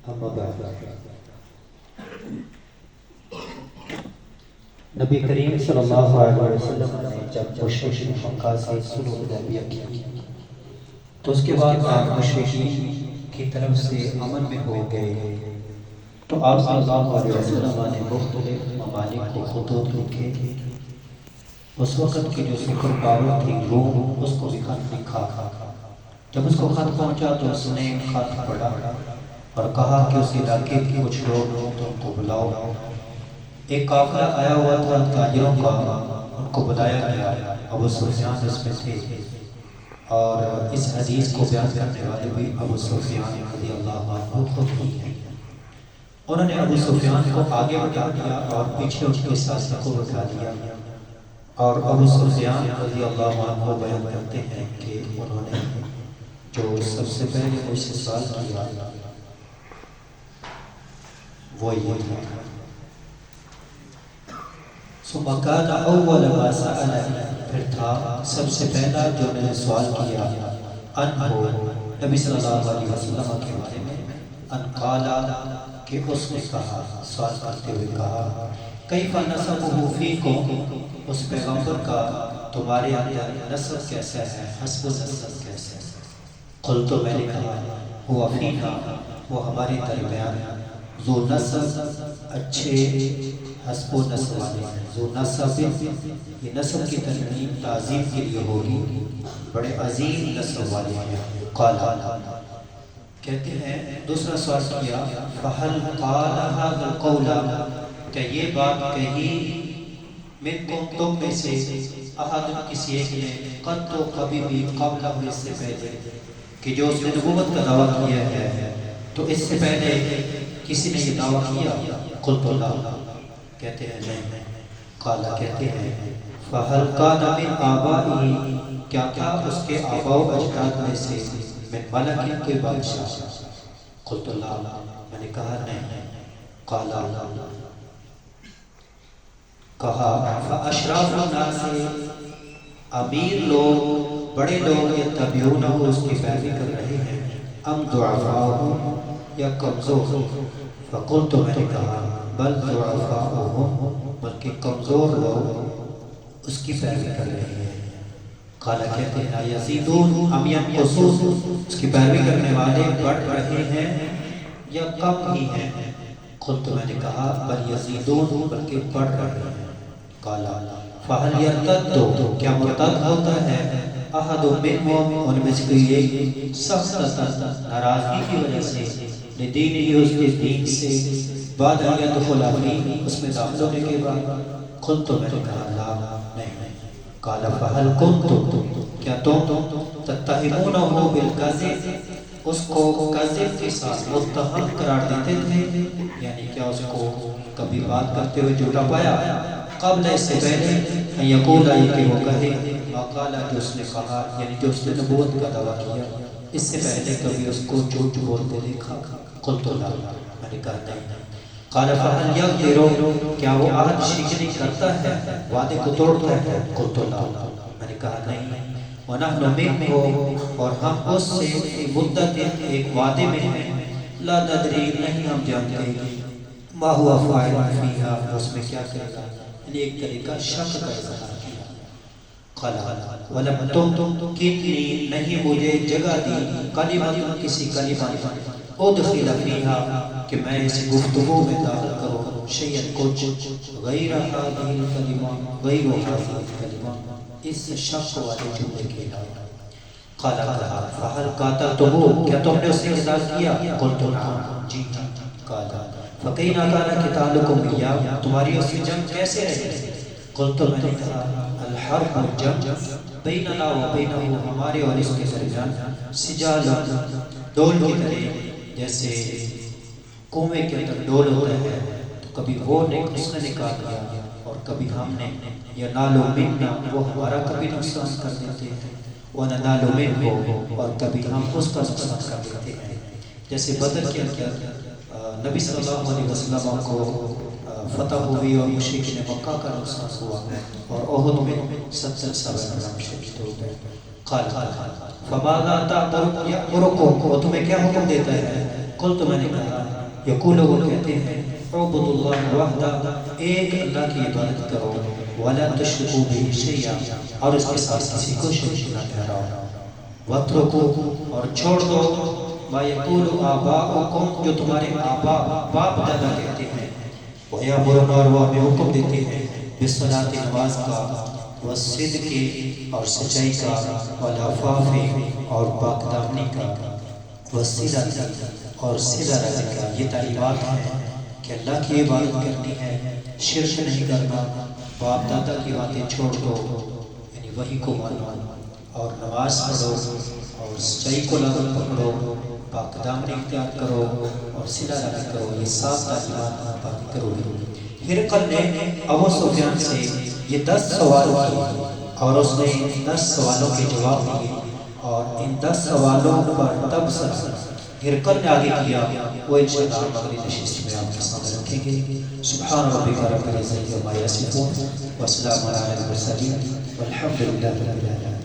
اما بعد، نبی کریم صلی اللہ علیہ وسلم نے جب مشرکین مکہ سے صلح حدیبیہ کی تو اس کے بعد آپ مشرکین کی طرف سے امن میں ہو گئے، تو آپ صلی اللہ علیہ وسلم نے مختلف ممالک کو خطوط لکھے۔ اس وقت کی جو سپر پاور تھی روم، اس کو بھی خط لکھا۔ جب اس کو خط پہنچا تو اس نے خط پڑھا اور کہا کہ اس علاقے کے کچھ لوگ تم کو بلاؤ۔ ایک قافلہ آیا ہوا تھا تاجروں کا، ان کو بلایا گیا۔ ابو سفیان اس میں تھے، اور اس حدیث کو بیان کرنے والے بھی ابو سفیان رضی اللہ عنہ خود ہی ہیں۔ انہوں نے ابو سفیان کو آگے بٹھا دیا اور پیچھے ان کے ساتھ کو بٹھا دیا، اور ابو سفیان رضی اللہ عنہ بیان کرتے ہیں کہ انہوں نے جو سب سے پہلے مجھ سے سوال کیا وہ یہ تھا، ثم كان اول ما سأل، پھر تھا سب سے پہلا جو میں نے سوال کیا انہو، نبی صلی اللہ علیہ وسلم کے بارے میں، ان قالا، کہ اس نے کہا، سوال کرتے ہوئے کہا، کیف نسبہ فیکم، اس پیغمبر کا تمہارے اندر نسب کیسا ہے، حسب نسب کیسا ہے؟ قلت، میں نے کہا، ہوا فینا، وہ ہمارے درمیان، ذو نسب، اچھے حسب و نسب والے ہیں۔ ذو نسب، یہ نسب کی ترمیم تعظیم کے لیے ہوگی، بڑے عظیم نسب والے ہیں۔ قالا، کہتے ہیں دوسرا سوال کیا، فہل قال هذا القول، کہ یہ بات کہی منکم، تم میں سے، احد، کسی ایک نے، قد، تو کبھی بھی، قبل، اس سے پہلے، کہ جو اس نے نبوت کا دعویٰ کیا ہے تو اس سے پہلے کسی نے یہ دعویٰ کیا؟ قلت لا، کہتے ہیں نہیں۔ قالا، کہتے ہیں فہل کان من آبائہ، کیا تھا اس کے آباء و اجداد میں سے، من ملک، کوئی بادشاہ؟ قلت لا، میں نے کہا نہیں۔ قالا، کہا فاشراف الناس، امیر لوگ، بڑے لوگ، یتبعونہ، اس کی پیروی کر رہے ہیں، ام ضعفاء، یا کمزور؟ فقلت، میں نے کہا بل ضعفاء، بلکہ کمزور لوگ اس کی پیروی کر رہے ہیں۔ قالا، کہتے ہیں یزیدون ام ینقصون، اس کی پیروی کرنے والے بڑھ رہے ہیں یا کم ہی ہیں؟ قلت، میں نے کہا بل یزیدون، بلکہ بڑھ رہے ہیں۔ قالا، فہل یرتد، کیا مرتد ہوتا ہے، احد منہم، ان میں سے کوئی ایک، سخت ناراضگی کی وجہ سے، لدین ہی، اس کے دین سے، بعد ان یدخل فیہ، اس میں داخل ہونے کے بعد؟ قلت، میں نے کہا لا، نہیں۔ قالا فہل کنتم، کیا تم تتہمونہ بالکذب، اس کو کذب کے ساتھ متہم قرار دیتے تھے، یعنی کیا اس کو کبھی بات کرتے ہوئے جھوٹا پایا؟ قبل، اس سے پہلے، ان یقول، کہ وہ کہے، ما قالا، جو اس نے کہا، یعنی جو اس نے نبوت کا دعویٰ کیا، اس سے پہلے کبھی اس کو جھوٹ بولتے دیکھا؟ قلت لا، میں نے کہا نہیں۔ قال فہل یغدر، کیا وہ عہد شکنی کرتا ہے، وعدے کو توڑتا ہے؟ قلت لا، میں نے کہا نہیں۔ ونحن منہ، اور ہم اس سے مدت، ایک وعدے میں ہیں، لا ندری، نہیں ہم جانتے، ما ہوا فاعل فیہا، اس میں کیا کرے گا، یعنی ایک طرح کا شک کا اظہار کیا۔ قالا ولم تمکننی، نہیں مجھے جگہ دی، کلمۃ، کسی کلمہ، ادخل فیہا، کہ میں اس گفتگو میں داخل کروں، شیئن، کچھ، غیر ہذہ الکلمہ، غیر ہذہ الکلمہ، اس شک والے جملے کے علاوہ۔ قالا، کہا فہل قاتلتموہ، کیا تم نے اس سے قتال کیا؟ قلت نعم، جی۔ قالا فکیف کان قتالکم ایاہ، تمہاری اس کی جنگ کیسے رہی؟ قلت، میں نے کہا الحرب، جنگ، بیننا و بینہ، ہمارے اور اس کے درمیان، سجال، ڈول کی طرح، جیسے کنویں کے اندر ڈول ہوتا ہے تو کبھی وہ اس نے نکال دیا اور کبھی ہم نے، یا نالو منا، وہ ہمارا کبھی نقصان کر دیتے ہیں، وننالو منہ، اور کبھی ہم اس کا نقصان کر دیتے ہیں۔ جیسے بدر کے اندر نبی صلی اللہ علیہ وسلم کو فتح ہوئی اور مشرکین مکہ کا نقصان ہوا، اور احد میں 70 صحابہ شہید ہو گئے۔ قالا فماذا تأمرکم، وہ تمہیں کیا حکم دیتا ہے؟ قلت، میں نے کہا یقول وہ کہتے ہیں اعبدوا اللہ وحدہ، ایک اللہ کی عبادت کرو، ولا تشرکوا بہ شیئا، اور اس کے ساتھ کسی کو شریک نہ ٹھہراؤ، واترکوا، اور چھوڑ دو، ما یقول آباؤکم، جو تمہارے آبا باپ دادا کہتے ہیں، ویامرون، اور وہ ہمیں حکم دیتے ہیں، بالصلاۃ، نماز کا، والصدق، اور سچائی کا، والعفاف، اور پاک دامنی کا، والصلۃ، اور صلہ رحمی کا۔ یہ تعلیمات ہیں کہ اللہ کی عبادت کرنی ہے، شرک نہیں کرنا، باپ دادا کی باتیں چھوڑ دو، یعنی وہی کو مانو، اور نماز پڑھو، اور سچائی کو لازم پکڑو، پاک دامنی اختیار کرو، اور صلہ رحمی کرو۔ یہ 7 تعلیمات پاکی کرو گے۔ ہرقل نے ابو سفیان سے یہ 10 سوال کیے، اور اس نے 10 سوالوں کے جواب دیے، اور ان 10 سوالوں پر تبصرہ ہرقل نے آگے کیا، وہ انشاءاللہ اگلی نشست میں آپ کے سامنے رکھیں گے۔ سبحان ربک رب العزت عما یصفون، وسلام علی المرسلین، والحمد للہ رب العالمین۔